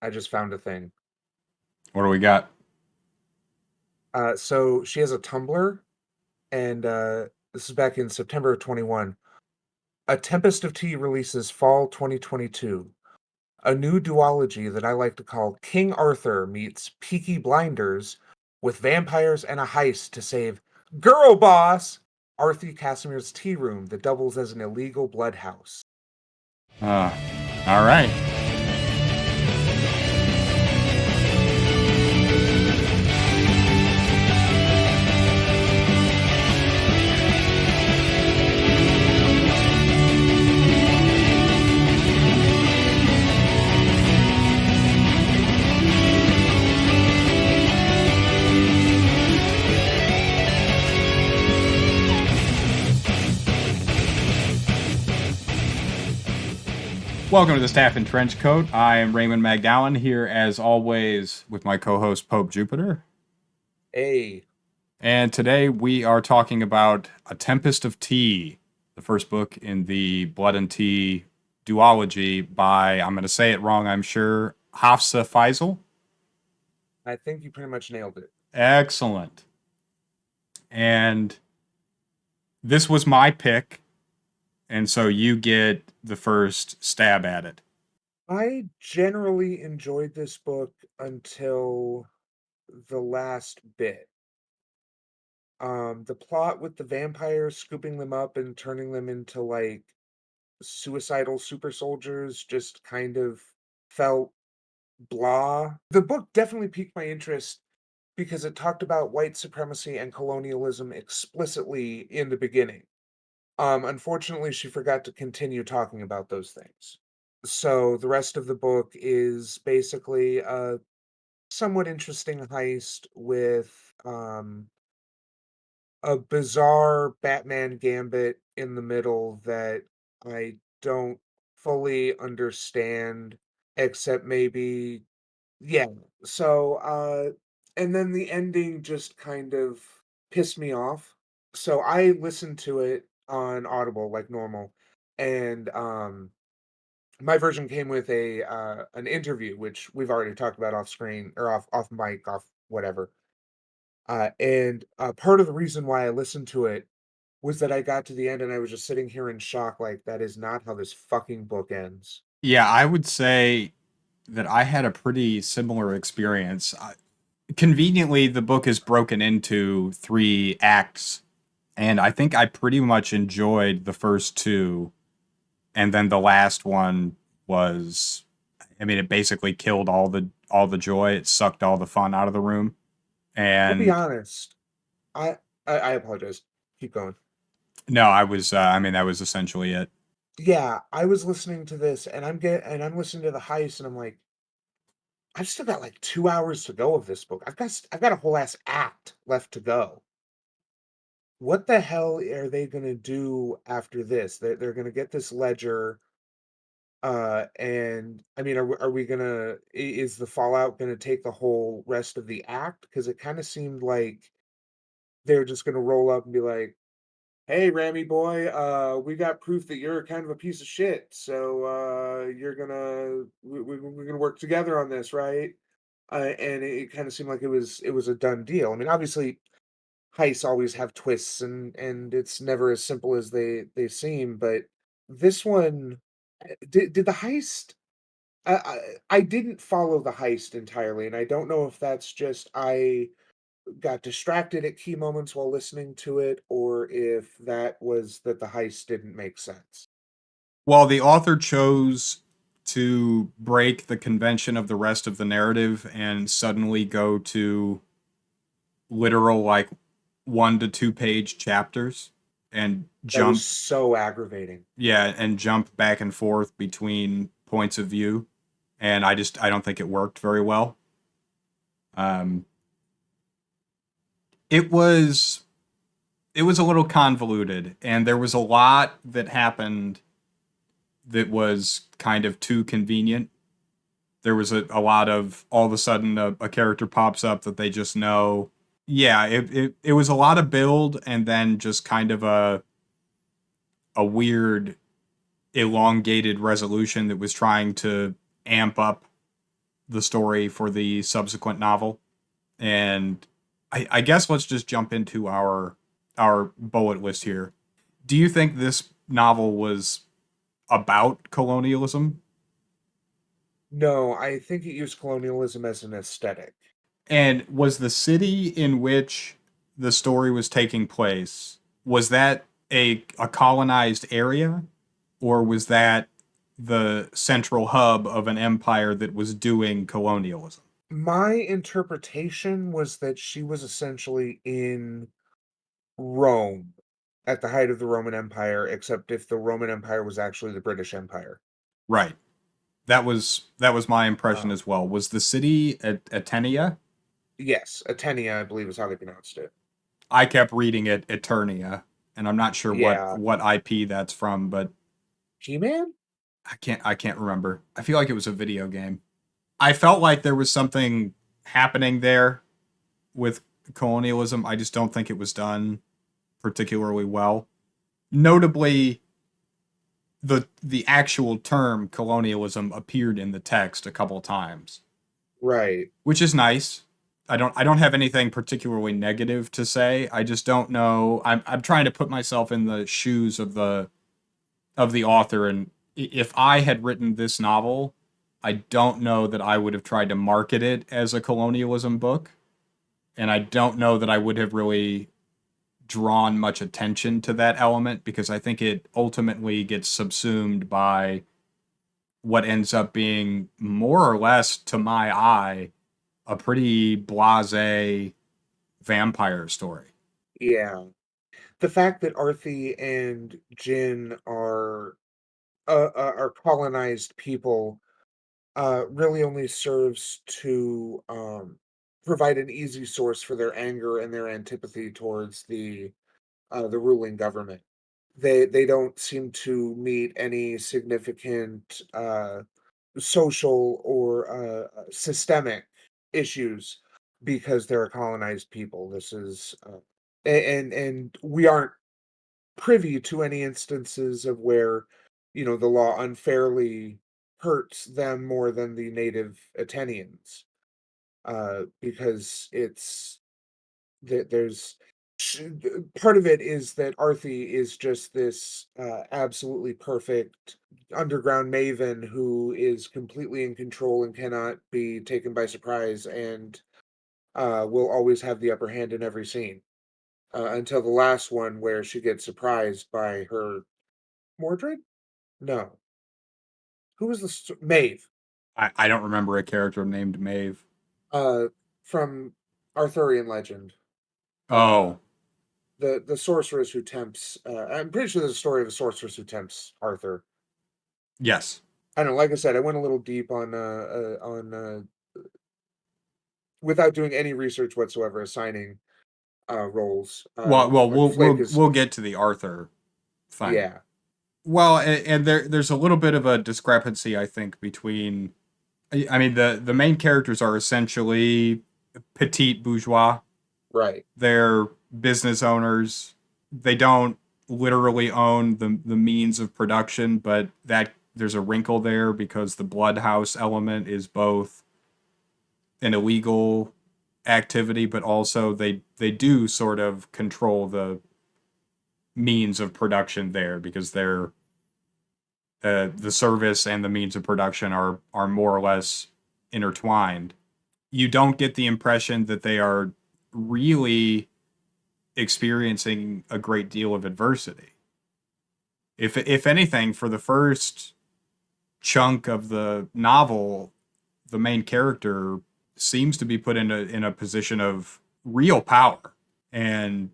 I just found a thing. What do we got? So she has a Tumblr, and this is back in September of 21. A Tempest of Tea releases fall 2022. A new duology that I like to call King Arthur meets Peaky Blinders with vampires and a heist to save Girl Boss Arthur Casimir's tea room that doubles as an illegal blood house. Uh, all right. Welcome to the Staff in Trench Coat. I am Raymond Magdallan here, as always, with my co-host Pope Jupiter. Hey, And today we are talking about A Tempest of Tea, the first book in the Blood and Tea duology by, I'm going to say it wrong, I'm sure, Hafsah Faizal. I think you pretty much nailed it. Excellent. And this was my pick, and so you get the first stab at it. I generally enjoyed this book until the last bit. The plot with the vampires scooping them up and turning them into like suicidal super soldiers just kind of felt blah. The book definitely piqued my interest because it talked about white supremacy and colonialism explicitly in the beginning. Unfortunately, she forgot to continue talking about those things. So the rest of the book is basically a somewhat interesting heist with a bizarre Batman gambit in the middle that I don't fully understand, except maybe, yeah. So, and then the ending just kind of pissed me off. So I listened to it on Audible like normal, and my version came with a an interview, which we've already talked about off screen or off mic, off whatever. And part of the reason why I listened to it was that I got to the end and I was just sitting here in shock, like, that is not how this fucking book ends. Yeah, I would say that I had a pretty similar experience. Conveniently, the book is broken into three acts, and I think I pretty much enjoyed the first two, and then the last one was, I mean, it basically killed all the joy. It sucked all the fun out of the room. I'll be And honest. I I apologize. Keep going. no, I mean, that was essentially it. Yeah, I was listening to this and I'm listening to the heist and I'm like, I've still got like 2 hours to go of this book. I've got a whole ass act left to go. What the hell are they gonna do after this? They're gonna get this ledger. And I mean, are we gonna is the fallout gonna take the whole rest of the act? Because it kind of seemed like they're just gonna roll up and be like, "Hey, Rammy boy, we got proof that you're kind of a piece of shit. So you're gonna we're gonna work together on this, right?" And it kind of seemed like it was a done deal. I mean, obviously, heists always have twists, and it's never as simple as they seem. But this one, did the heist I didn't follow the heist entirely, and I don't know if that's just I got distracted at key moments while listening to it, or if that was that the heist didn't make sense. Well, the author chose to break the convention of the rest of the narrative and suddenly go to literal, like, 1 to 2 page chapters and That was jump, so aggravating. yeah, and jump back and forth between points of view. And I don't think it worked very well. Um, it was it was a little convoluted, and there was a lot that happened that was kind of too convenient. There was a lot of, all of a sudden, a character pops up that they just know. Yeah, it was a lot of build, and then just kind of a weird elongated resolution that was trying to amp up the story for the subsequent novel. And I guess let's just jump into our bullet list here. Do you think this novel was about colonialism? No, I think it used colonialism as an aesthetic. And was the city in which the story was taking place, was that a colonized area, or was that the central hub of an empire that was doing colonialism? My interpretation was that she was essentially in Rome at the height of the Roman Empire, except if the Roman Empire was actually the British Empire. Right. That was my impression Um, as well. Was the city Atenia? yes, Atenia, I believe is how they pronounced it. I kept reading it Eternia, and I'm not sure Yeah. what IP that's from, but He-Man? I can't remember. I feel like it was a video game. I felt like there was something happening there with colonialism. I just don't think it was done particularly well. Notably, the actual term colonialism appeared in the text a couple times, Right. which is nice. I don't have anything particularly negative to say. I just don't know. I'm trying to put myself in the shoes of the author, and if I had written this novel, I don't know that I would have tried to market it as a colonialism book, and I don't know that I would have really drawn much attention to that element because I think it ultimately gets subsumed by what ends up being more or less, to my eye, a pretty blasé vampire story. Yeah. The fact that Arthi and Jin are colonized people really only serves to provide an easy source for their anger and their antipathy towards the ruling government. They don't seem to meet any significant social or systemic issues because they're a colonized people. This is and we aren't privy to any instances of where, the law unfairly hurts them more than the native Atenians, because it's that part of it is that Arthi is just this absolutely perfect underground maven who is completely in control and cannot be taken by surprise and will always have the upper hand in every scene until the last one where she gets surprised by her Mordred? No. Who was the Maeve, I don't remember a character named Maeve. uh, from Arthurian legend. Uh, Oh, the sorceress who tempts. I'm pretty sure there's a story of a sorceress who tempts Arthur. yes. I don't know. Like I said, I went a little deep on without doing any research whatsoever, assigning roles. Well, But Flake is we'll get to the Arthur thing. yeah, Well, and there's a little bit of a discrepancy, I think, between. I mean, the main characters are essentially petite bourgeois. right. They're business owners. They don't literally own the means of production, but that there's a wrinkle there because the bloodhouse element is both an illegal activity, but also they do sort of control the means of production there because they're the service and the means of production are more or less intertwined. You don't get the impression that they are really experiencing a great deal of adversity. If anything, for the first chunk of the novel, the main character seems to be put in a position of real power. And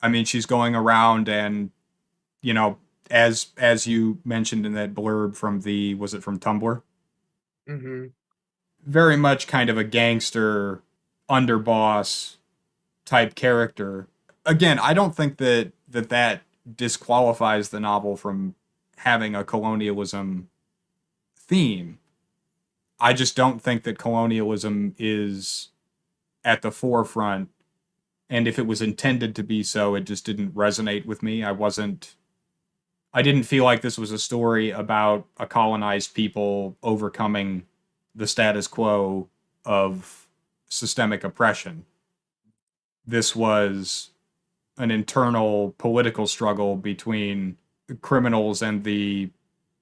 I mean, she's going around and you know, as you mentioned in that blurb from the was it from Tumblr? Hmm. Very much kind of a gangster underboss type character. Again, I don't think that disqualifies the novel from having a colonialism theme. I just don't think that colonialism is at the forefront, and if it was intended to be so, it just didn't resonate with me. I didn't feel like this was a story about a colonized people overcoming the status quo of systemic oppression. This was an internal political struggle between criminals and the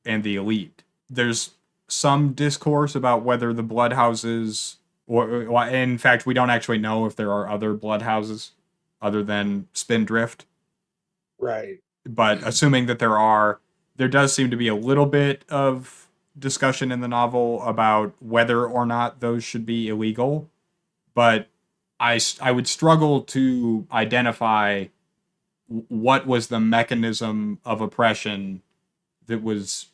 elite. There's some discourse about whether the bloodhouses, or in fact, we don't actually know if there are other bloodhouses other than Spindrift. Right. But assuming that there are, there does seem to be a little bit of discussion in the novel about whether or not those should be illegal. But I would struggle to identify what was the mechanism of oppression that was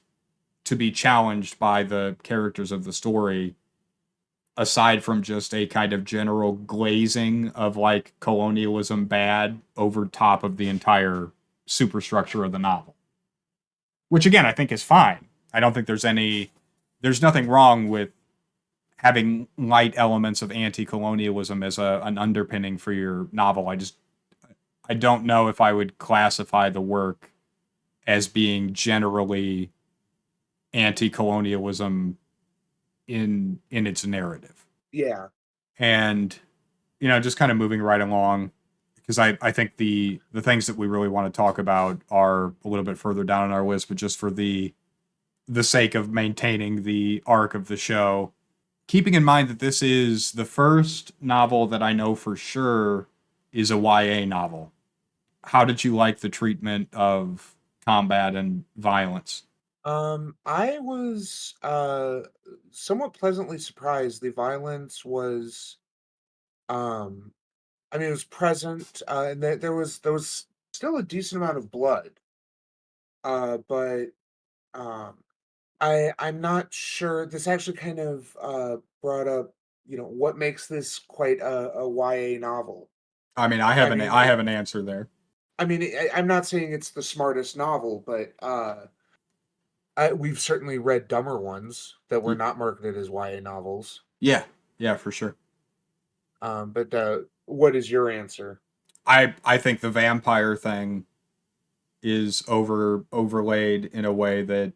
to be challenged by the characters of the story, aside from just a kind of general glazing of like colonialism bad over top of the entire superstructure of the novel, which again I think is fine. I don't think there's nothing wrong with having light elements of anti-colonialism as an underpinning for your novel. I don't know if I would classify the work as being generally anti-colonialism in its narrative. Yeah. And just kind of moving right along, because I think the things that we really want to talk about are a little bit further down on our list, but just for the sake of maintaining the arc of the show, keeping in mind that this is the first novel that I know for sure is a YA novel. How did you like the treatment of combat and violence? I was somewhat pleasantly surprised. The violence was um I mean it was present, and there was still a decent amount of blood. But um I'm not sure, this actually kind of brought up, what makes this quite a YA novel. I mean, I mean, I have an answer there. I'm not saying it's the smartest novel, but we've certainly read dumber ones that were Y- not marketed as YA novels. Yeah, yeah, for sure. But what is your answer? I think the vampire thing is overlaid in a way that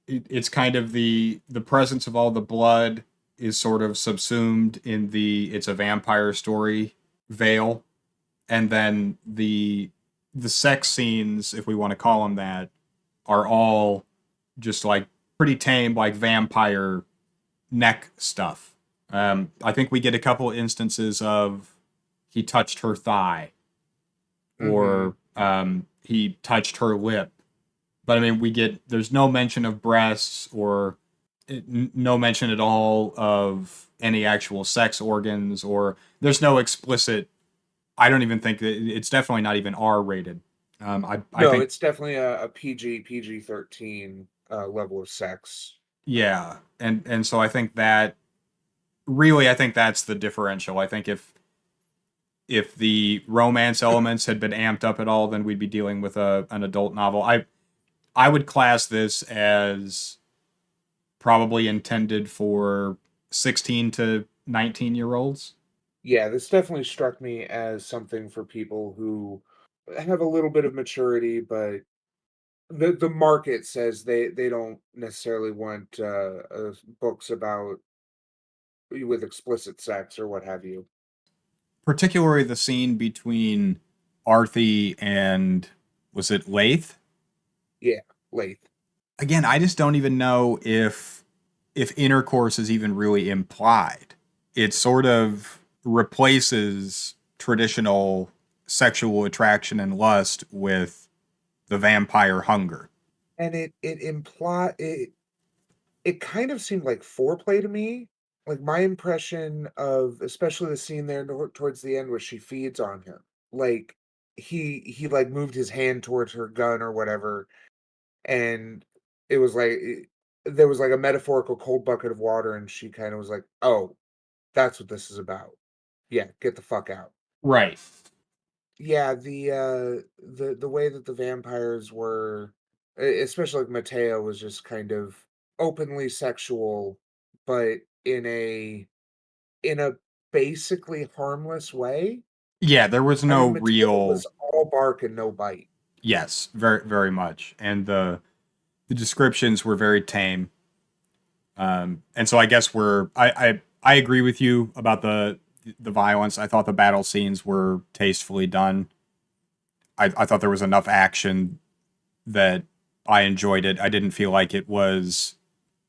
it's kind of the presence of all the blood is sort of subsumed in the it's a vampire story veil, and then the sex scenes, if we want to call them that, are all just like pretty tame, like vampire neck stuff. I think we get a couple instances of he touched her thigh, Mhm. or he touched her lip. But I mean, we get there's no mention of breasts or no mention at all of any actual sex organs, or there's no explicit. I don't even think that it's definitely not even R rated. I No, think it's definitely a PG-13 level of sex. yeah, and so I think that really I think that's the differential. I think if the romance elements had been amped up at all, then we'd be dealing with an adult novel. I would class this as probably intended for 16 to 19-year-olds. Yeah, this definitely struck me as something for people who have a little bit of maturity, but the market says they don't necessarily want books about with explicit sex or what have you. Particularly the scene between Arthie and was it Lath? Yeah, Lath. Again, I just don't even know if intercourse is even really implied. It sort of replaces traditional sexual attraction and lust with the vampire hunger. And it kind of seemed like foreplay to me. Like my impression of especially the scene there towards the end where she feeds on him. Like he like moved his hand towards her gun or whatever, and it was like there was like a metaphorical cold bucket of water, and she kind of was like, "Oh, that's what this is about. Yeah, get the fuck out." Right. Yeah, the way that the vampires were, especially like Mateo, was just kind of openly sexual, but in a basically harmless way. Yeah, there was I no mean, Mateo real was all bark and no bite. yes, very very much. And the descriptions were very tame. And so I guess I agree with you about the violence. I thought the battle scenes were tastefully done. I thought there was enough action that I enjoyed it. I didn't feel like it was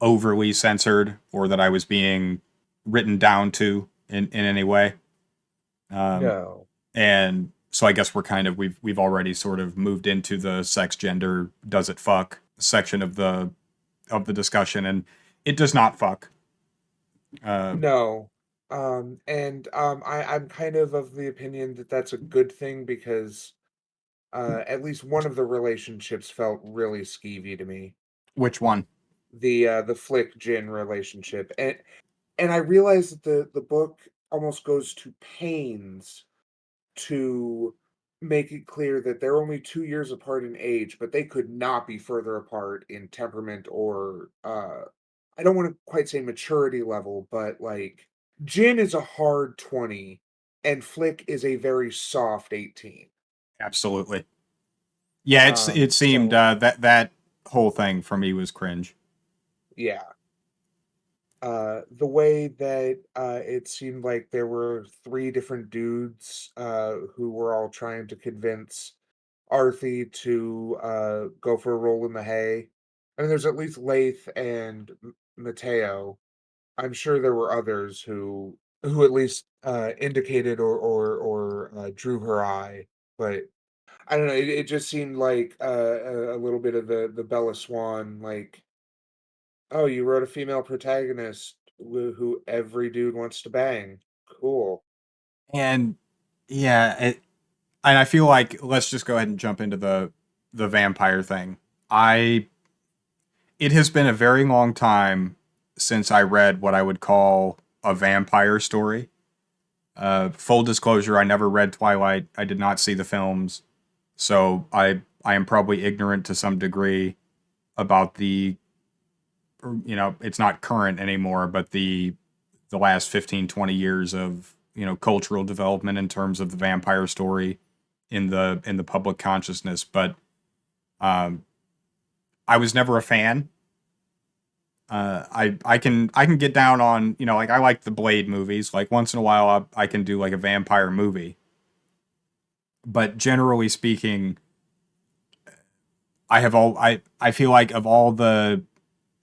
overly censored or that I was being written down to in any way. Um, No. and so I guess we've already sort of moved into the sex gender does it fuck section of the discussion, and it does not fuck. Uh, No. I'm kind of the opinion that that's a good thing because at least one of the relationships felt really skeevy to me. which one? The Flick Jin relationship. And I realized that the book almost goes to pains to make it clear that they're only 2 years apart in age, but they could not be further apart in temperament or, I don't wanna quite say maturity level, but, like, Jin is a hard 20, and Flick is a very soft 18. Absolutely. Yeah, it seemed So that whole thing for me was cringe. yeah. The way that, it seemed like there were 3 different dudes, who were all trying to convince Arthi to, go for a roll in the hay. I mean, there's at least Lath and Mateo. I'm sure there were others who at least, indicated or drew her eye, but I don't know, it just seemed like, a little bit of the Bella Swan, like, "Oh, you wrote a female protagonist who every dude wants to bang. Cool." And yeah, and I feel like let's just go ahead and jump into the vampire thing. I It has been a very long time since I read what I would call a vampire story. Full disclosure, I never read Twilight. I did not see the films, so I am probably ignorant to some degree about it's not current anymore, but the last 15 20 years of cultural development in terms of the vampire story in the public consciousness. But um, I was never a fan. I can get down on like I like the Blade movies. Like once in a while, I can do like a vampire movie. But generally speaking, I feel like of all the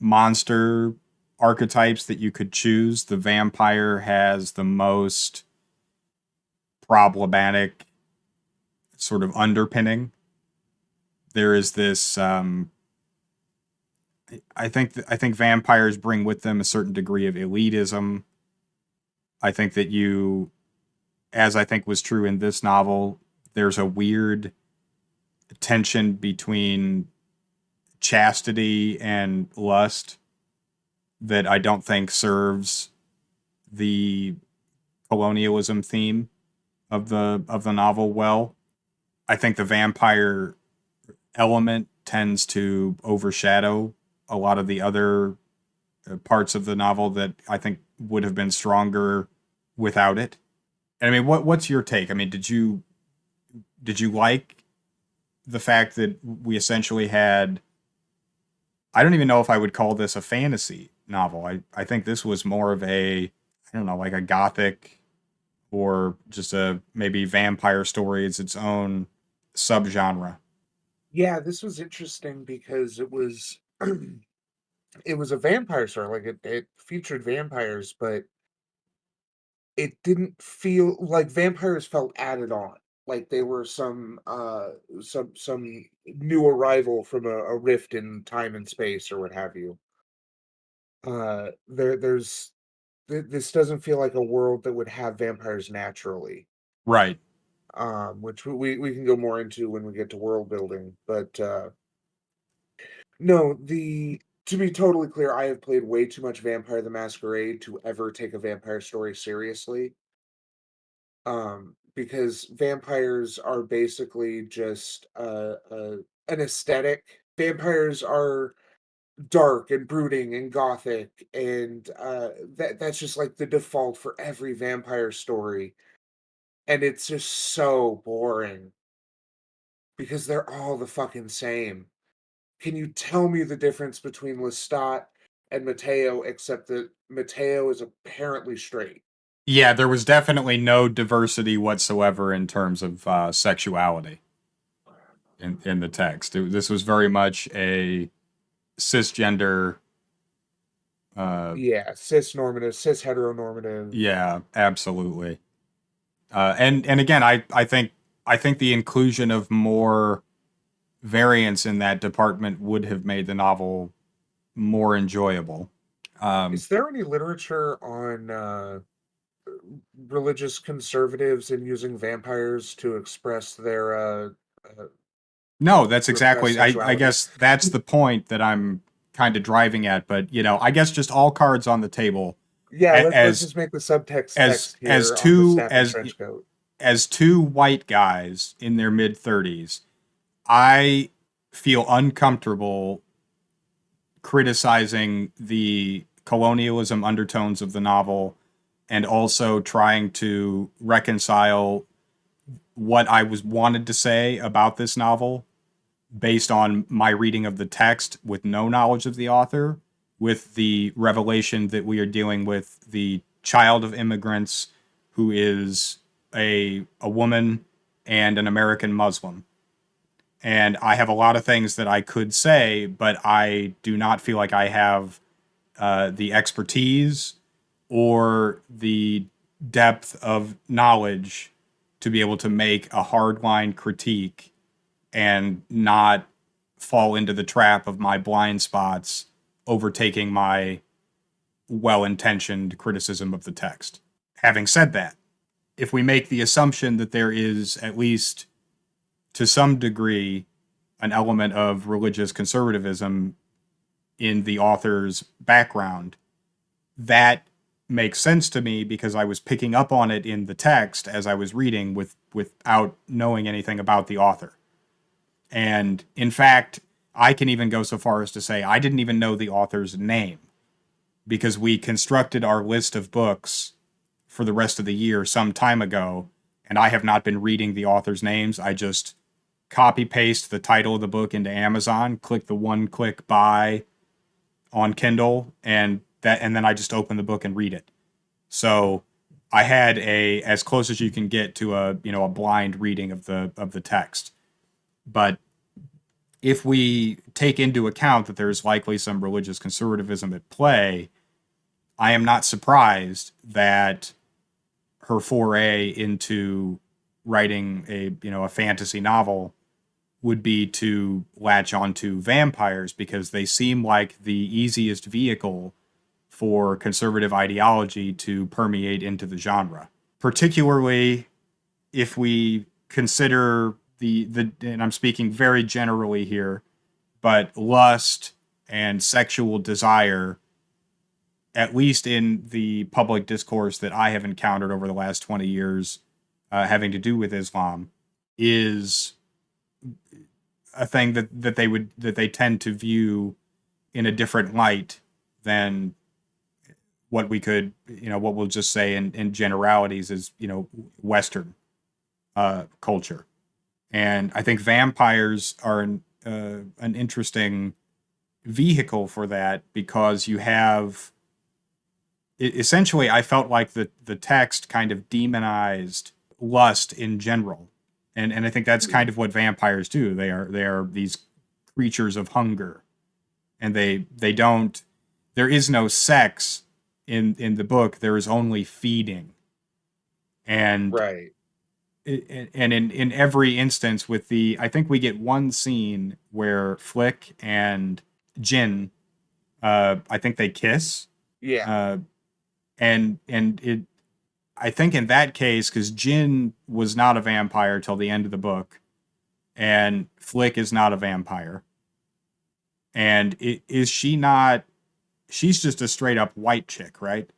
monster archetypes that you could choose, the vampire has the most problematic sort of underpinning. There is this. I think vampires bring with them a certain degree of elitism. I think that as I think was true in this novel, there's a weird tension between chastity and lust that I don't think serves the colonialism theme of the novel well. I think the vampire element tends to overshadow a lot of the other parts of the novel that I think would have been stronger without it. And I mean, what's your take? I mean, did you like the fact that we essentially had I don't even know if I would call this a fantasy novel. I think this was more of I don't know, like a gothic or just a maybe vampire story. It's its own subgenre. Yeah, this was interesting because it was a vampire story, like, it featured vampires, but it didn't feel like vampires felt added on, like they were some new arrival from a rift in time and space or what have you. There's this doesn't feel like a world that would have vampires naturally, Right. which we can go more into when we get to world building, but, no, the to be totally clear, I have played way too much Vampire the Masquerade to ever take a vampire story seriously. Because vampires are basically just an aesthetic. Vampires are dark and brooding and gothic, and that's just like the default for every vampire story. And it's just so boring because they're all the fucking same. Can you tell me the difference between Lestat and Mateo, except that Mateo is apparently straight. Yeah, there was definitely no diversity whatsoever in terms of sexuality in the text. This was very much a cisgender. Yeah, cis normative, cis heteronormative. Yeah, absolutely. And again, I think the inclusion of more variance in that department would have made the novel more enjoyable. Um, Is there any literature on religious conservatives in using vampires to express their uh, no, that's repressed exactly. I sexuality? guess that's the point that I'm kind of driving at. But I guess just all cards on the table Yeah, let's as just make the subtext as text as here on the two snapping trench coat. as two white guys in their mid 30s. I feel uncomfortable criticizing the colonialism undertones of the novel and also trying to reconcile what I was wanted to say about this novel based on my reading of the text with no knowledge of the author, with the revelation that we are dealing with the child of immigrants who is a woman and an American Muslim. And I have a lot of things that I could say, but I do not feel like I have the expertise or the depth of knowledge to be able to make a hardline critique and not fall into the trap of my blind spots overtaking my well intentioned criticism of the text. Having said that, if we make the assumption that there is at least to some degree an element of religious conservatism in the author's background, that makes sense to me because I was picking up on it in the text as I was reading without knowing anything about the author. And in fact, I can even go so far as to say I didn't even know the author's name because we constructed our list of books for the rest of the year some time ago, and I have not been reading the author's names. I just copy paste the title of the book into Amazon, click the one click buy on Kindle, and then I just open the book and read it. So I had a as close as you can get to a blind reading of the text. But if we take into account that there's likely some religious conservatism at play, I am not surprised that her foray into writing a fantasy novel would be to latch onto vampires because they seem like the easiest vehicle for conservative ideology to permeate into the genre. Particularly if we consider the and I'm speaking very generally here, but lust and sexual desire, at least in the public discourse that I have encountered over the last 20 years, having to do with Islam, is a thing that they tend to view in a different light than what we'll just say in generalities is Western culture. And I think vampires are an interesting vehicle for that because you have essentially I felt like the text kind of demonized lust in general. And I think that's kind of what vampires do. They are these creatures of hunger. And they don't there is no sex in the book. There is only feeding. And Right. in every instance with the I think we get one scene where Flick and Jin I think they kiss. Yeah. Uh, and it I think in that case, because Jin was not a vampire till the end of the book, and Flick is not a vampire, and is she not? She's just a straight up white chick, right?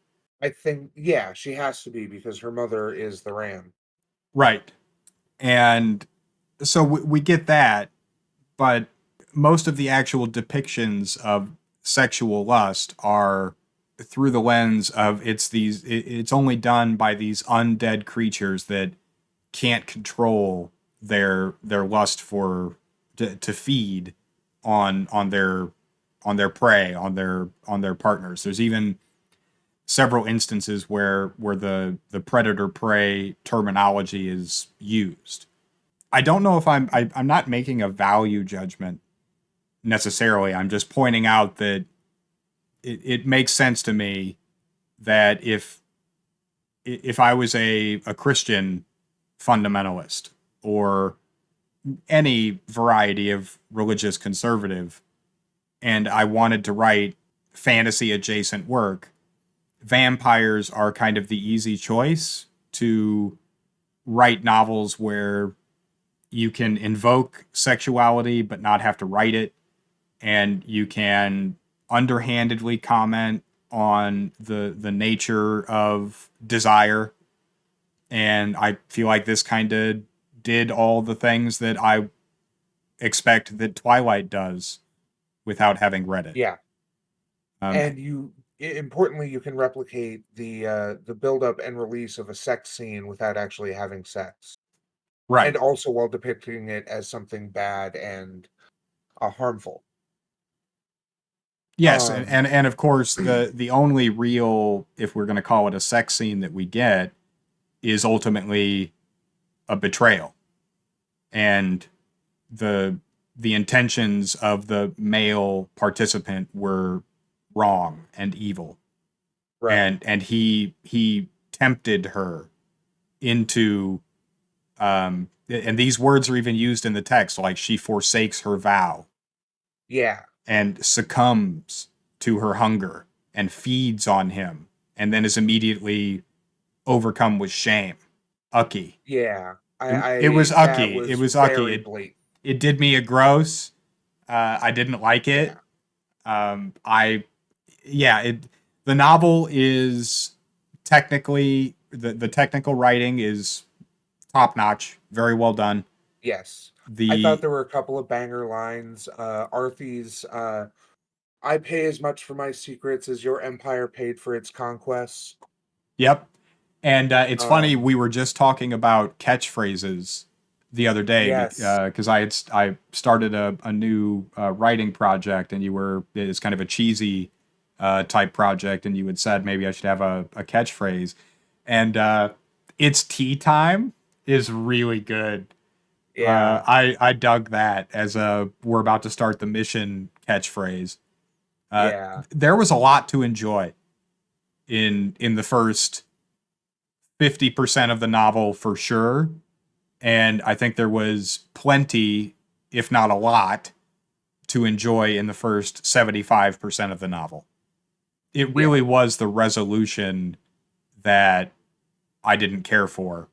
I think, yeah, she has to be because her mother is the Ram. Right. And so we get that, but most of the actual depictions of sexual lust are through the lens of it's only done by these undead creatures that can't control their lust for to feed on their their prey, on their partners. There's even several instances where the predator prey terminology is used. I don't know if I'm not making a value judgment necessarily. I'm just pointing out that it makes sense to me that if I was a Christian fundamentalist or any variety of religious conservative and I wanted to write fantasy adjacent work, vampires are kind of the easy choice to write novels where you can invoke sexuality but not have to write it, and you can underhandedly comment on the nature of desire. And I feel like this kind of did all the things that I expect that Twilight does without having read it. Yeah, Um, and importantly, you can replicate the buildup and release of a sex scene without actually having sex, and right. also while depicting it as something bad and harmful. Yes, Um, and of course the only real, if we're going to call it a sex scene that we get, is ultimately a betrayal, and the the intentions of the male participant were wrong and evil, right. and he tempted her into and these words are even used in the text, like she forsakes her vow Yeah. and succumbs to her hunger and feeds on him and then is immediately overcome with shame. Ucky. Yeah. It was That ucky. It was was ucky. very blatant. It did me a gross. I didn't like it. Yeah. I yeah. It the novel is technically the technical writing is top notch. Very well done. Yes. I thought The there were a couple of banger lines. Arthie's I pay as much for my secrets as your empire paid for its conquests. Yep. And it's funny, Um, we were just talking about catchphrases the other day yes. because I started a new writing project, and you were it's kind of a cheesy type project, and you had said maybe I should have a catchphrase, and it's tea time is really good. Yeah. I dug that as a we're about to start the mission catchphrase. Yeah. There was a lot to enjoy in the first 50% of the novel for sure. And I think there was plenty, if not a lot, to enjoy in the first 75% of the novel. It Yeah. really was the resolution that I didn't care for.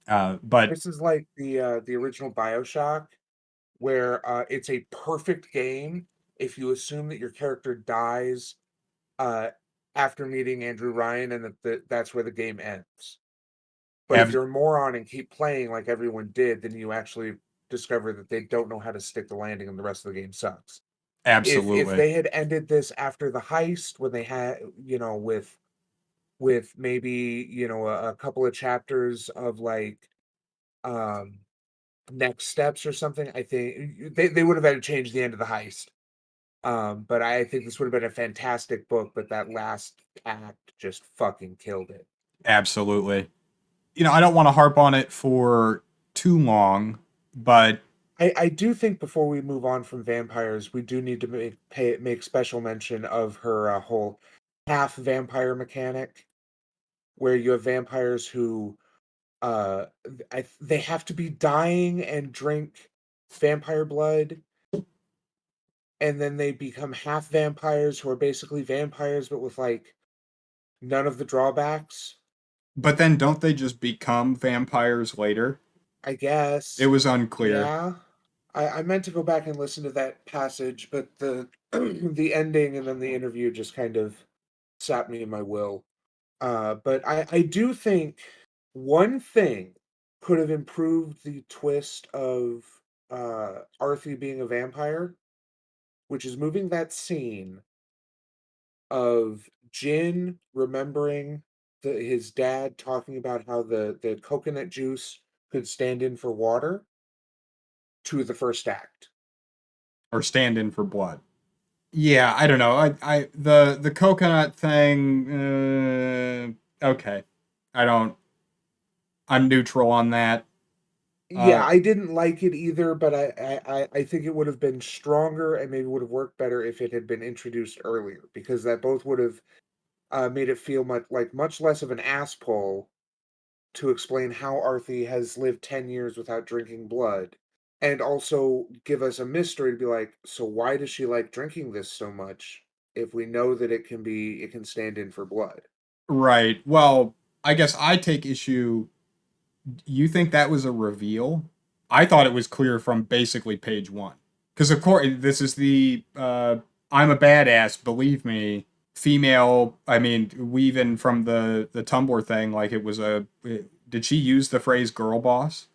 But This is like the original BioShock, where it's a perfect game if you assume that your character dies uh after meeting Andrew Ryan, and that's where the game ends. But if ab- you're a moron and keep playing like everyone did, then you actually discover that they don't know how to stick the landing and the rest of the game sucks. If absolutely. they had ended this after the heist, when they had, with maybe, a couple of chapters of like um next steps or something, I think they would have had to change the end of the heist. But I think this would have been a fantastic book, but that last act just fucking killed it. Absolutely. I don't want to harp on it for too long, but I do think before we move on from vampires, we do need to make special mention of her whole half vampire mechanic, where you have vampires who they have to be dying and drink vampire blood, and then they become half vampires who are basically vampires but with like none of the drawbacks. then don't they just become vampires later? I It guess. was unclear. Yeah. I meant to go back and listen to that passage, but the the ending and then the interview just kind of sat me in my will. But I do think one thing could have improved the twist of Arthur being a vampire, which is moving that scene of Jin remembering his dad talking about how the coconut juice could stand in for water to the first act. Or stand in for blood. Yeah, I don't know. The coconut thing. Okay, I don't. I'm neutral on that. Yeah, Uh, I didn't like it either, but I think it would have been stronger and maybe would have worked better if it had been introduced earlier, because that both would have made it feel much less of an ass pull to explain how Arthie has lived 10 years without drinking blood, and also give us a mystery to be like, so why does she like drinking this so much if we know that it can stand in for blood? right. Well, I guess I take issue. You think that was a reveal? I thought it was clear from basically page one. Because of course, this is the I'm a badass. Believe me, female. I mean, weaving from the Tumblr thing, like it was a. Did she use the phrase "girl boss"?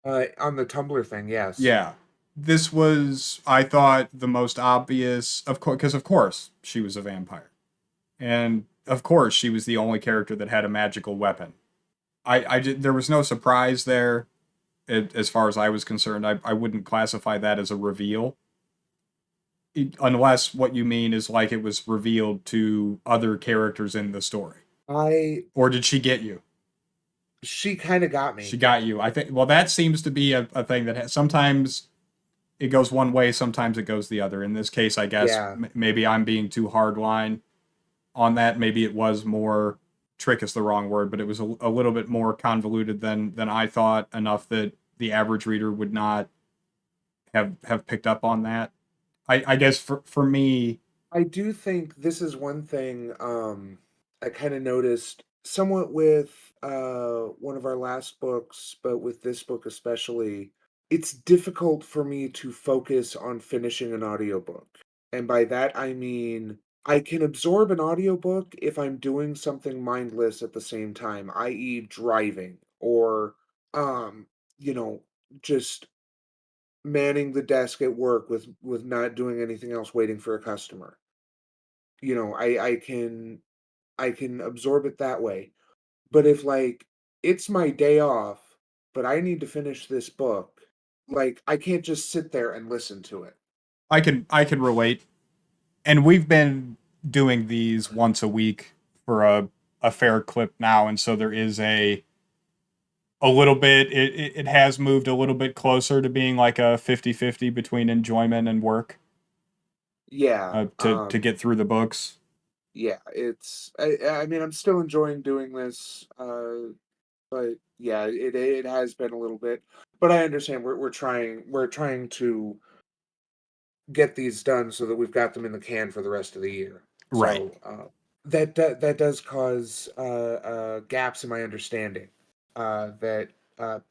On the Tumblr thing, yes. Yeah. This was, I thought, the most obvious, of course, because of course she was a vampire, and of course she was the only character that had a magical weapon. There was no surprise there, as far as I was concerned. I wouldn't classify that as a reveal, unless what you mean is like it was revealed to other characters in the story. I Or did she get you? She kind of got She me. got you. I think. Well, that seems to be a thing that sometimes it goes one way, sometimes it goes the other. In this case, I guess Yeah. maybe I'm being too hardline on that. Maybe it was more trick is the wrong word, but it was a little bit more convoluted than I thought. Enough that the average reader would not have picked up on that. I guess for me, I do think this is one thing I kind of noticed somewhat with one of our last books, but with this book especially. It's difficult for me to focus on finishing an audiobook. And by that I mean I can absorb an audiobook if I'm doing something mindless at the same time, i.e. driving or um you know just manning the desk at work with not doing anything else waiting for a customer. I can absorb it that way. But if like it's my day off, but I need to finish this book, like I can't just sit there and listen to it. I can relate, and we've been doing these once a week for a fair clip now, and so there is a little bit it has moved a little bit closer to being like a 50-50 between enjoyment and work Yeah. to get through the books. Yeah, I mean I'm still enjoying doing this, but yeah, it has been a little bit. But I understand we're trying to get these done so that we've got them in the can for the rest of the year. Right. So that does cause gaps in my understanding. That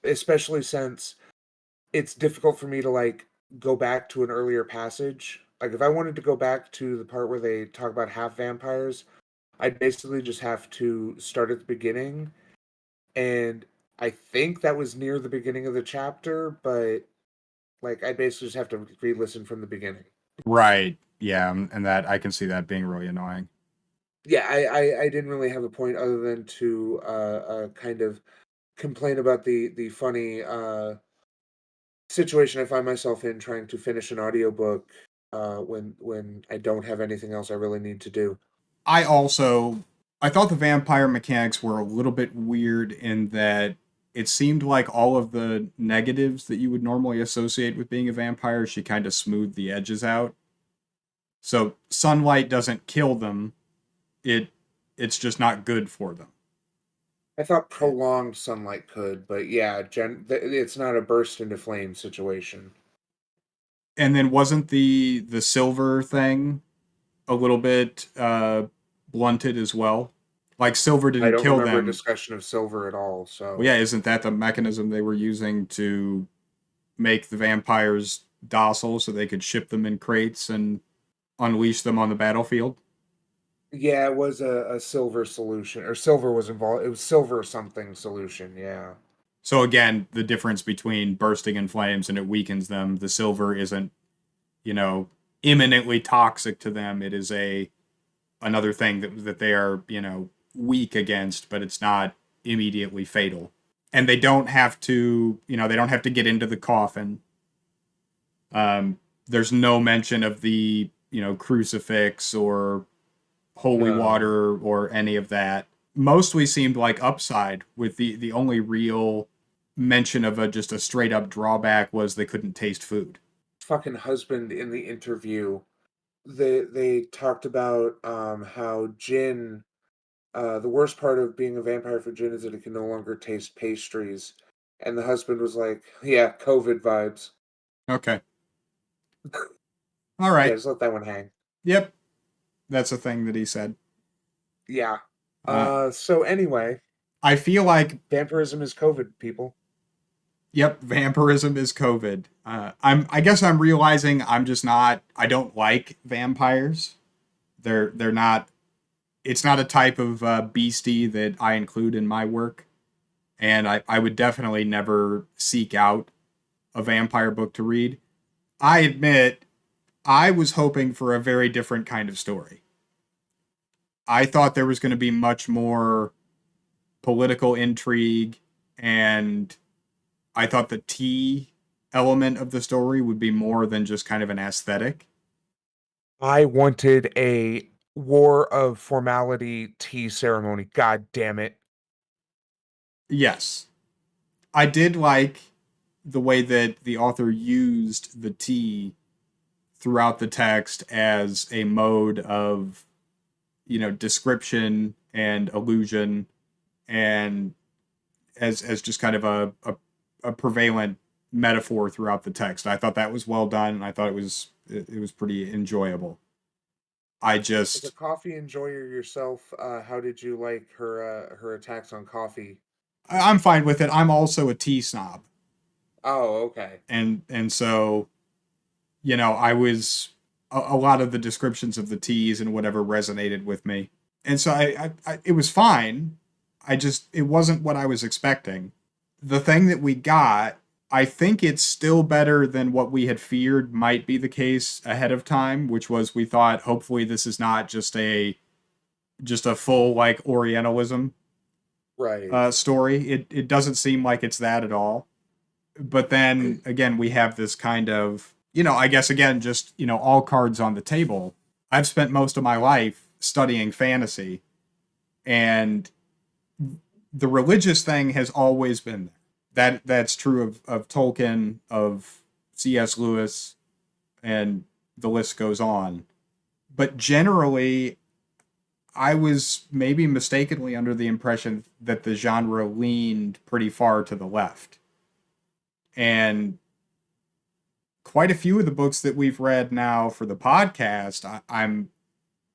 especially since it's difficult for me to like go back to an earlier passage. Like if I wanted to go back to the part where they talk about half vampires, I'd basically just have to start at the beginning. And I think that was near the beginning of the chapter, but like I basically just have to re-listen from the beginning. Right. Yeah, and that I can see that being really annoying. Yeah, I didn't really have a point other than to kind of complain about the funny situation I find myself in trying to finish an audiobook when I don't have anything else I really need to do. I also I thought the vampire mechanics were a little bit weird in that it seemed like all of the negatives that you would normally associate with being a vampire, she kind of smoothed the edges out. So sunlight doesn't kill them. It it's just not good for them. I thought prolonged sunlight could, but yeah, it's not a burst into flame situation. And then wasn't the silver thing a little bit blunted as well? Like silver I didn't don't kill remember a them. discussion of silver at all, Well, so yeah, isn't that the mechanism they were using to make the vampires docile so they could ship them in crates and unleash them on the battlefield? yeah, it was a silver solution, or silver was involved. It was silver something solution. Yeah, So again, the difference between bursting in flames and it weakens them, the silver isn't, you know, imminently toxic to them. It is a another thing that they are, weak against, but it's not immediately fatal. And they don't have to, they don't have to get into the coffin. There's no mention of the crucifix or holy No. water or any of that. Mostly seemed like upside, with the only real mention of just a straight up drawback was they couldn't taste food. Fucking husband in the interview, they talked about how gin, the worst part of being a vampire for gin is that it can no longer taste pastries. And the husband was like, "Yeah, COVID vibes." Okay. All Yeah, right. just let that one hang. Yep. That's a thing that he said. Yeah. Uh, So anyway, I feel like, vampirism is COVID, people. yep, vampirism is COVID. I guess I'm realizing I'm just not. I don't like vampires. They're not. It's not a type of beastie that I include in my work, and I would definitely never seek out a vampire book to read. I admit I was hoping for a very different kind of story. I thought there was going to be much more political intrigue, and I thought the tea element of the story would be more than just kind of an aesthetic. I wanted a war of formality tea ceremony. God damn it. Yes, I did like the way that the author used the tea throughout the text as a mode of, description and illusion, and as just kind of a prevalent metaphor throughout the text. I thought that was well done, and I thought it was pretty enjoyable. I As a just coffee enjoyer yourself, how did you like her attacks on coffee? I'm fine with it. I'm also a tea snob, Oh, okay. and so I was a lot of the descriptions of the teas and whatever resonated with me, and so it was fine. It wasn't what I was expecting. The thing that we got, I think it's still better than what we had feared might be the case ahead of time, which was we thought hopefully this is not just a full like Orientalism Right. story. It doesn't seem like it's that at all. But then again, we have this kind of, I guess again, just, all cards on the table. I've spent most of my life studying fantasy, and the religious thing has always been there. That's true of Tolkien, of C.S. Lewis, and the list goes on. But generally, I was maybe mistakenly under the impression that the genre leaned pretty far to the left. And quite a few of the books that we've read now for the podcast, I'm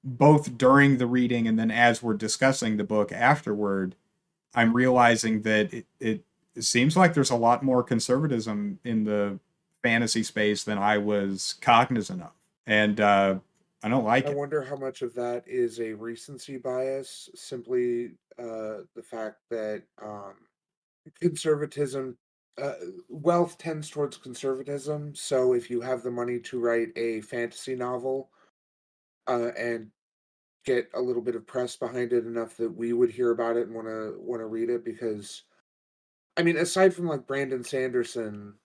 both during the reading and then as we're discussing the book afterward, I'm realizing that it seems like there's a lot more conservatism in the fantasy space than I was cognizant of. And I don't I like it. wonder how much of that is a recency bias, simply the fact that conservatism, uh, wealth tends towards conservatism. So if you have the money to write a fantasy novel and get a little bit of press behind it enough that we would hear about it and want to read it, because I mean, aside from like Brandon Sanderson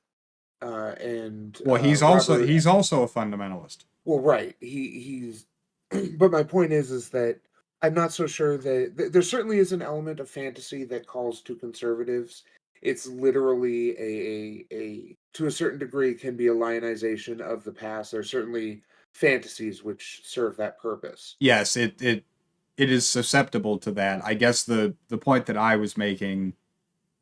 and Well, Robert, he's also a fundamentalist. well, right, he's. But my point is that I'm not so sure that there certainly is an element of fantasy that calls to conservatives. It's literally a to a certain degree can be a lionization of the past. There's certainly fantasies which serve that purpose. Yes, it is susceptible to that. I guess the point that I was making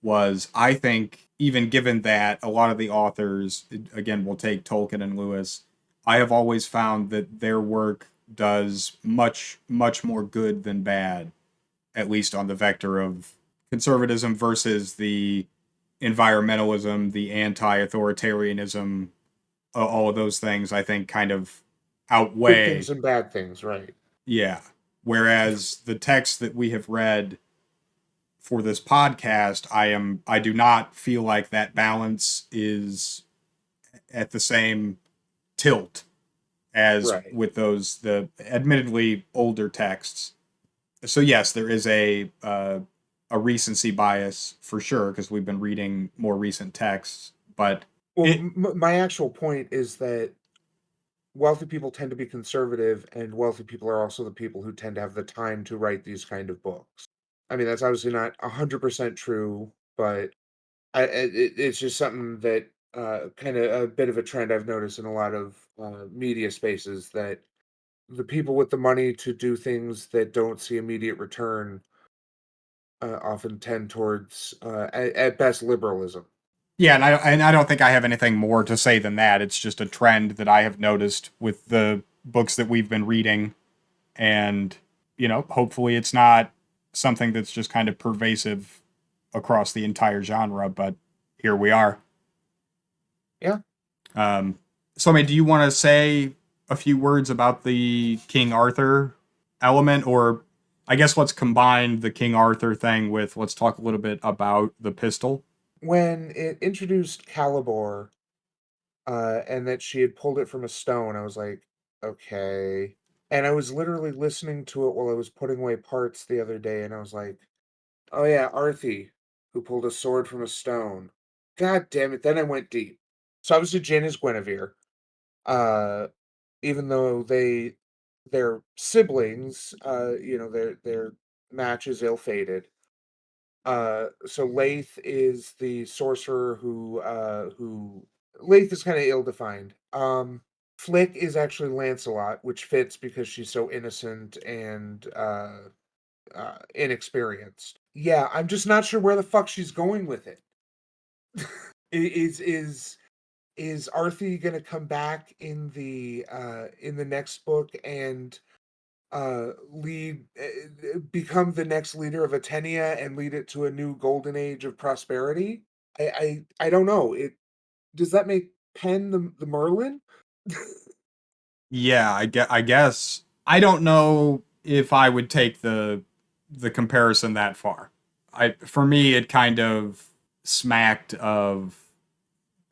was I think even given that a lot of the authors, again, we'll take Tolkien and Lewis, I have always found that their work does much more good than bad, at least on the vector of conservatism versus the environmentalism, the anti-authoritarianism, all of those things I think kind of Good things outweigh. and bad things, right? Yeah. Whereas the texts that we have read for this podcast, I do not feel like that balance is at the same tilt as Right. with those the admittedly older texts. So yes, there is a recency bias for sure because we've been reading more recent texts, but Well, it my actual point is that wealthy people tend to be conservative, and wealthy people are also the people who tend to have the time to write these kind of books. I mean, that's obviously not 100% true, but it's just something that kind of a bit of a trend I've noticed in a lot of media spaces that the people with the money to do things that don't see immediate return often tend towards, at best, liberalism. Yeah, and I don't think I have anything more to say than that. It's just a trend that I have noticed with the books that we've been reading, and hopefully it's not something that's just kind of pervasive across the entire genre. But here we are. Yeah. Um, so, I mean, do you want to say a few words about the King Arthur element, or I guess let's combine the King Arthur thing with let's talk a little bit about the pistol. When it introduced Calibor, and that she had pulled it from a stone, I was like, okay. And I was literally listening to it while I was putting away parts the other day, and I was like, oh yeah, Arthie, who pulled a sword from a stone. God damn it. Then I went deep. So obviously Jin is Guinevere. Uh, even though they're siblings, their match is ill-fated. So Laith is the sorcerer who Laith is kind of ill-defined. Flick is actually Lancelot, which fits because she's so innocent and inexperienced. Yeah, I'm just not sure where the fuck she's going with it. Is Arthie gonna come back in the next book and lead become the next leader of Atenia and lead it to a new golden age of prosperity? I don't know. It does that make Penn the Merlin? Yeah, I guess I don't know if I would take the comparison that far. I For me it kind of smacked of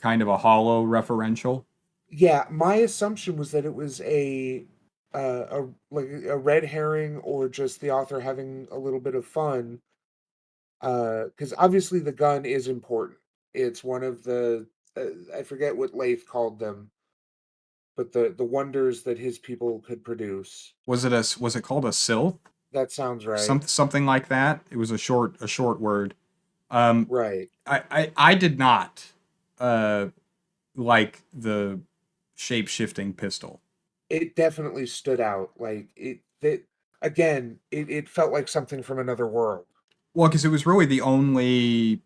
kind of a hollow referential. Yeah, my assumption was that it was a like a red herring or just the author having a little bit of fun. Because obviously the gun is important. It's one of the I forget what Leith called them, but the wonders that his people could produce. Was it called a sylph? That sounds right. Something like that. It was a short word. Um, Right. I did not uh like the shape shifting pistol. It definitely stood out. Like it that again, it felt like something from another world. Well, because it was really the only,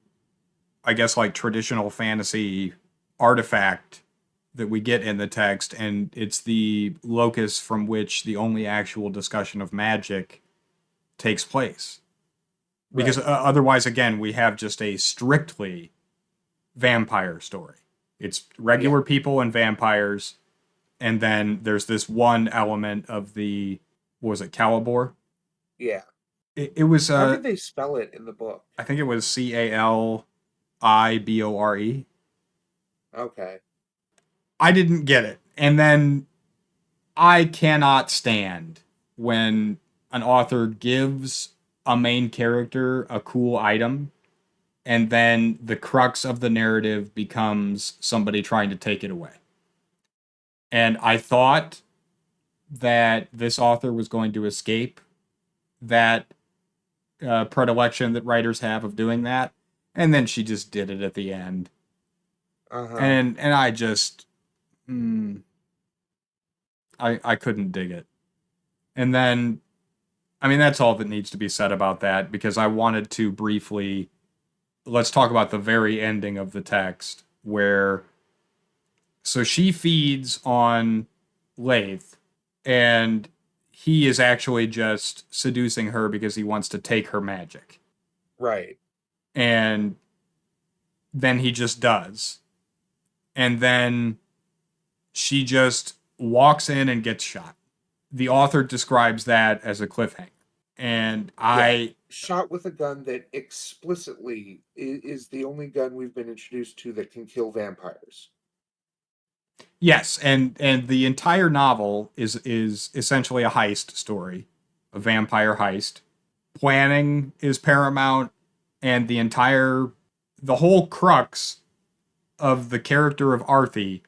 I guess, like traditional fantasy artifact that we get in the text, and it's the locus from which the only actual discussion of magic takes place. Because Right. otherwise, again, we have just a strictly vampire story. It's Yeah. regular people and vampires, and then there's this one element of the, what was it, Calibor? Yeah. It was How did they spell it in the book? I think it was Calibore. Okay. I didn't get it. And then I cannot stand when an author gives a main character a cool item and then the crux of the narrative becomes somebody trying to take it away. And I thought that this author was going to escape that predilection that writers have of doing that. And then she just did it at the end. Uh-huh. And I just, mm, I couldn't dig it. And then, I mean, that's all that needs to be said about that because I wanted to briefly, let's talk about the very ending of the text where, so she feeds on Lath and he is actually just seducing her because he wants to take her magic. Right. And then he just does. And then she just walks in and gets shot. The author describes that as a cliffhanger. And Yeah. I, Shot with a gun that explicitly is the only gun we've been introduced to that can kill vampires. yes, and the entire novel is essentially a heist story, a vampire heist. Planning is paramount, and the whole crux of the character of Arthie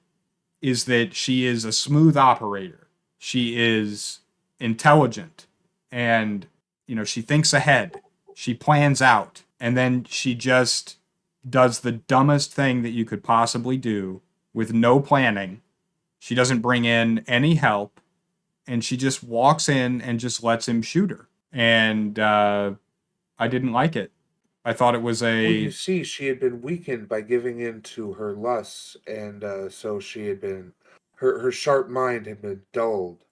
is that she is a smooth operator. She is intelligent and, she thinks ahead. She plans out. And then she just does the dumbest thing that you could possibly do with no planning. She doesn't bring in any help and she just walks in and just lets him shoot her. And I didn't like it. I thought it was Well, you a see, she had been weakened by giving in to her lusts, and so she had been her sharp mind had been dulled,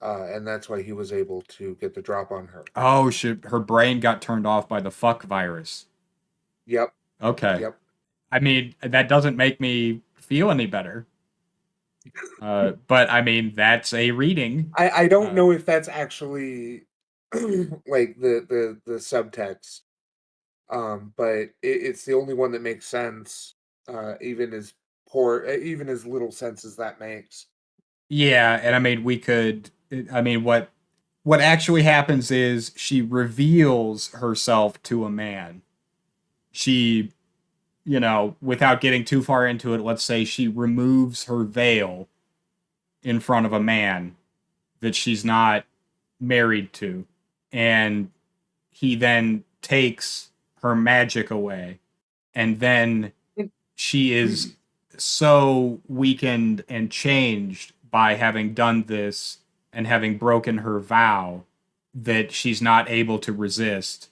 and that's why he was able to get the drop on her. her brain got turned off by the fuck virus. Yep, Okay. yep. I mean, that doesn't make me feel any better. But I mean, that's a reading. I don't Uh, know if that's actually like the subtext, but it's the only one that makes sense, even as even as little sense as that makes. yeah, and I mean, what actually happens is she reveals herself to a man. She, without getting too far into it, let's say she removes her veil in front of a man that she's not married to, and he then takes her magic away, and then she is so weakened and changed by having done this and having broken her vow that she's not able to resist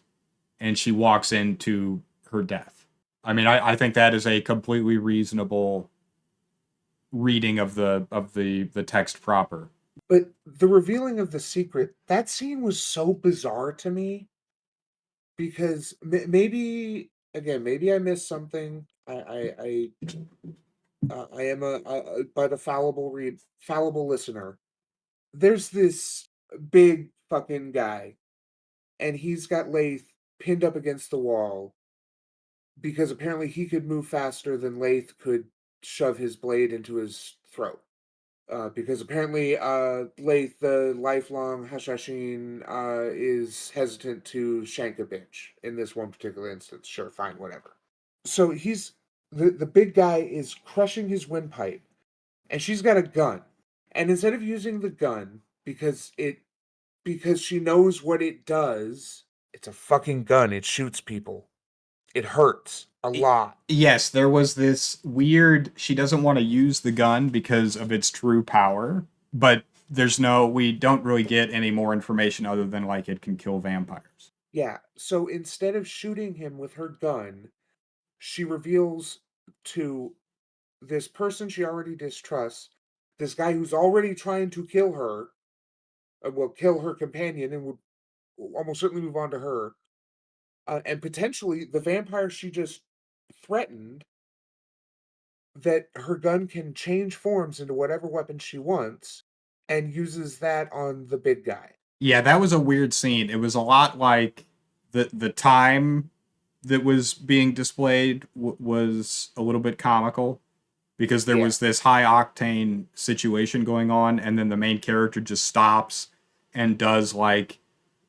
and she walks into her death. I mean, I think that is a completely reasonable reading of the text proper. But the revealing of the secret, that scene was so bizarre to me because maybe again, maybe I missed something. I am but a fallible listener. There's this big fucking guy, and he's got Lath pinned up against the wall because apparently he could move faster than Lath could shove his blade into his throat. Because apparently, Lath, the lifelong Hashashin, is hesitant to shank a bitch in this one particular instance. Sure, fine, whatever. So the big guy is crushing his windpipe, and she's got a gun. And instead of using the gun because she knows what it does, it's a fucking gun. It shoots people. It hurts a lot. Yes, there was this weird. She doesn't want to use the gun because of its true power, but we don't really get any more information other than like it can kill vampires. Yeah. So instead of shooting him with her gun, she reveals to this person she already distrusts, this guy who's already trying to kill her, will kill her companion and would almost certainly move on to her, and potentially the vampire she just threatened, that her gun can change forms into whatever weapon she wants and uses that on the big guy. Yeah, that was a weird scene. It was a lot like the time that was being displayed was a little bit comical because there Yeah. was this high octane situation going on, and then the main character just stops and does like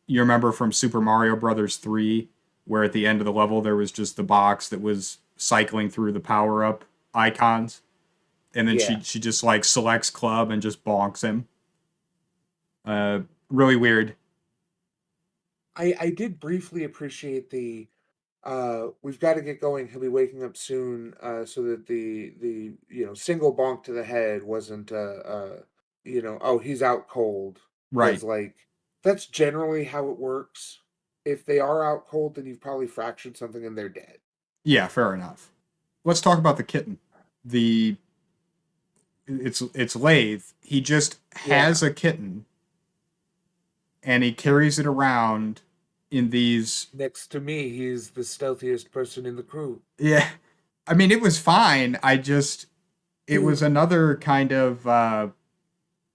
you remember from Super Mario Brothers 3 where at the end of the level there was just the box that was cycling through the power up icons, and then Yeah. she just like selects club and just bonks him. Uh, Really weird. I did briefly appreciate the we've got to get going. He'll be waking up soon, so that the single bonk to the head wasn't oh, he's out cold, Right. because like that's generally how it works. If they are out cold, then you've probably fractured something and they're dead. Yeah, fair enough. Let's talk about the kitten. The it's Lathe. He just Yeah. has a kitten and he carries it around in these. Next to me, he's the stealthiest person in the crew. Yeah. I mean, it was fine. It was another kind of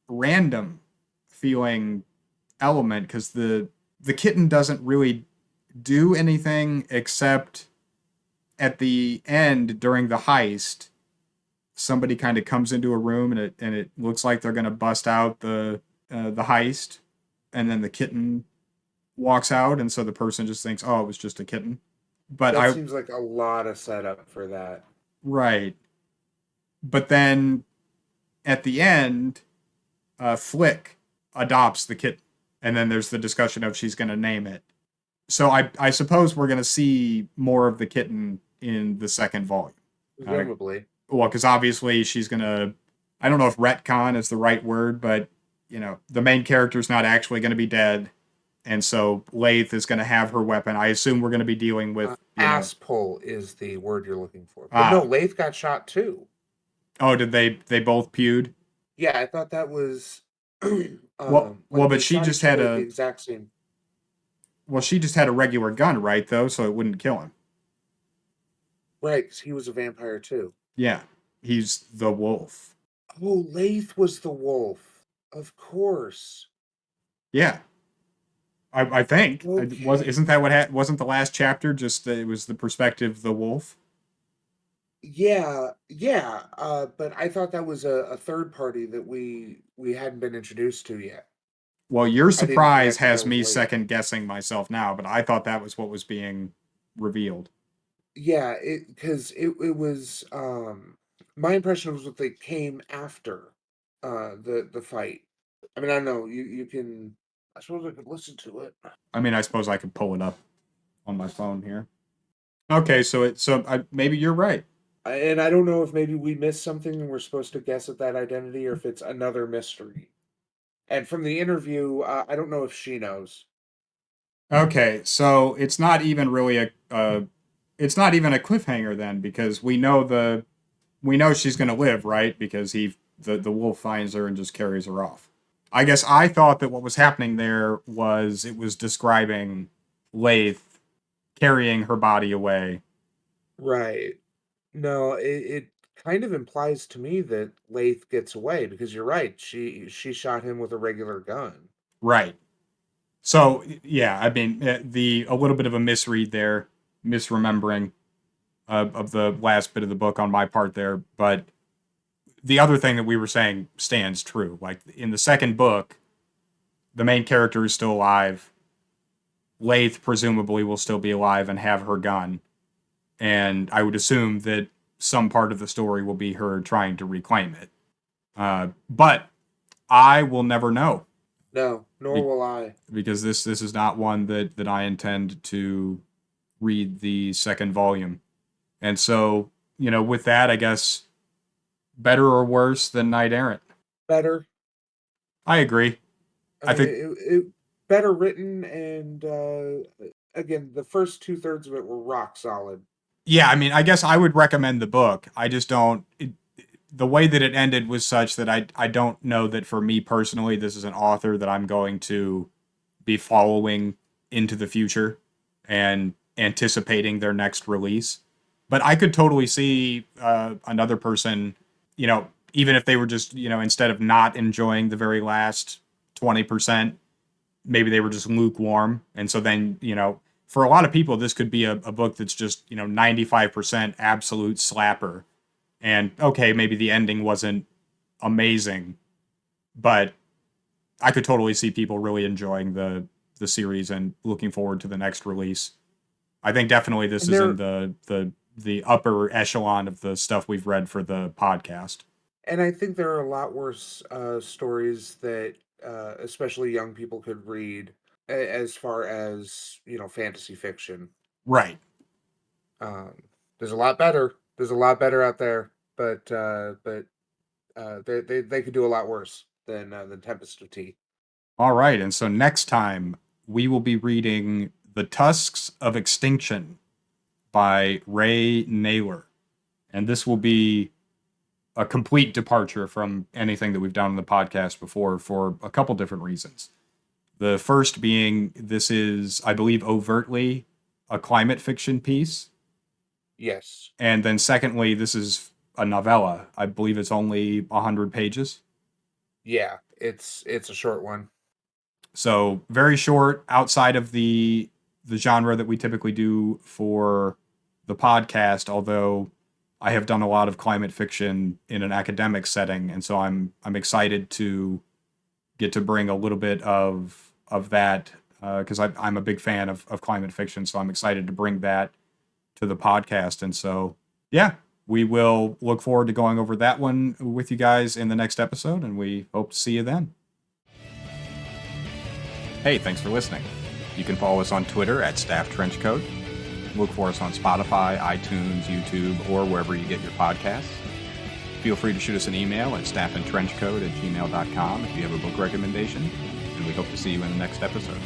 random feeling element because the kitten doesn't really do anything except at the end during the heist somebody kind of comes into a room and it looks like they're going to bust out the heist, and then the kitten walks out, and so the person just thinks, oh, it was just a kitten. But That I seems like a lot of setup for that. right, but then at the end, Flick adopts the kitten, and then there's the discussion of she's going to name it. So I suppose we're going to see more of the kitten in the second volume. Uh, presumably. well, because obviously she's going to. I don't know if retcon is the right word, but the main character's not actually going to be dead, and so Lath is going to have her weapon. I assume we're going to be dealing with Ass pull is the word you're looking for. But no, ah. Lath got shot too. Oh, did they both pewed? Yeah, I thought that was Well, like but they shot each other at the exact same. she just had a regular gun, right? Though, so it wouldn't kill him. Right, because he was a vampire too. Yeah, he's the wolf. Oh, Lath was the wolf. Of course. Yeah, I think it was. Okay. Isn't that what wasn't the last chapter? Just that it was the perspective of the wolf. Yeah, yeah. But I thought that was a third party that we hadn't been introduced to yet. Well, your I didn't surprise connect that has that was me Lath. second guessing myself now, but I thought that was what was being revealed. Yeah, it because it was my impression was what they came after the fight. I mean, I don't know. You can. I suppose I could listen to it. I mean, I suppose I could pull it up on my phone here. Okay, maybe you're right. And I don't know if maybe we missed something and we're supposed to guess at that identity or if it's another mystery. And from the interview, I don't know if she knows. Okay, so it's not even really it's not even a cliffhanger then because we know she's gonna live, right? Because the wolf finds her and just carries her off. I guess I thought that what was happening there was it was describing Lath carrying her body away. Right. No, it kind of implies to me that Lath gets away because you're right. She shot him with a regular gun. Right. So yeah, I mean the a little bit of a misread there, misremembering of the last bit of the book on my part there, but the other thing that we were saying stands true. Like in the second book, the main character is still alive. Lath presumably will still be alive and have her gun. And I would assume that some part of the story will be her trying to reclaim it. But I will never know No, nor be- will I. because this is not one that I intend to read the second volume. And so, with that, I guess better or worse than Knight Errant. Better. I agree. I I mean, think it better written, and again, the first two thirds of it were rock solid. yeah, I mean, I guess I would recommend the book. I just don't. The way that it ended was such that I don't know that for me personally, this is an author that I'm going to be following into the future and anticipating their next release. But I could totally see another person, even if they were just, instead of not enjoying the very last 20%, maybe they were just lukewarm. And so then, for a lot of people, this could be a book that's just, 95% absolute slapper. And okay, maybe the ending wasn't amazing, but I could totally see people really enjoying the series and looking forward to the next release. I think definitely this And is in there, the upper echelon of the stuff we've read for the podcast. and I think there are a lot worse stories that especially young people could read as far as fantasy fiction. Right. Um, there's a lot better. There's a lot better out there, but they could do a lot worse than Tempest of Tea. All right. And so next time we will be reading The Tusks of Extinction by Ray Naylor. And this will be a complete departure from anything that we've done on the podcast before for a couple different reasons. The first being this is, I believe, overtly a climate fiction piece. Yes. And then secondly, this is a novella. I believe it's only 100 pages. Yeah, it's a short one. So very short outside of the genre that we typically do for the podcast, although I have done a lot of climate fiction in an academic setting, and so I'm excited to get to bring a little bit of that because I'm a big fan of climate fiction, so I'm excited to bring that to the podcast. And so, yeah, we will look forward to going over that one with you guys in the next episode, and we hope to see you then. Hey, thanks for listening. You can follow us on Twitter at Staff Trenchcoat. Look for us on Spotify, iTunes, YouTube, or wherever you get your podcasts. Feel free to shoot us an email at staffandtrenchcoat@gmail.com if you have a book recommendation, and we hope to see you in the next episode.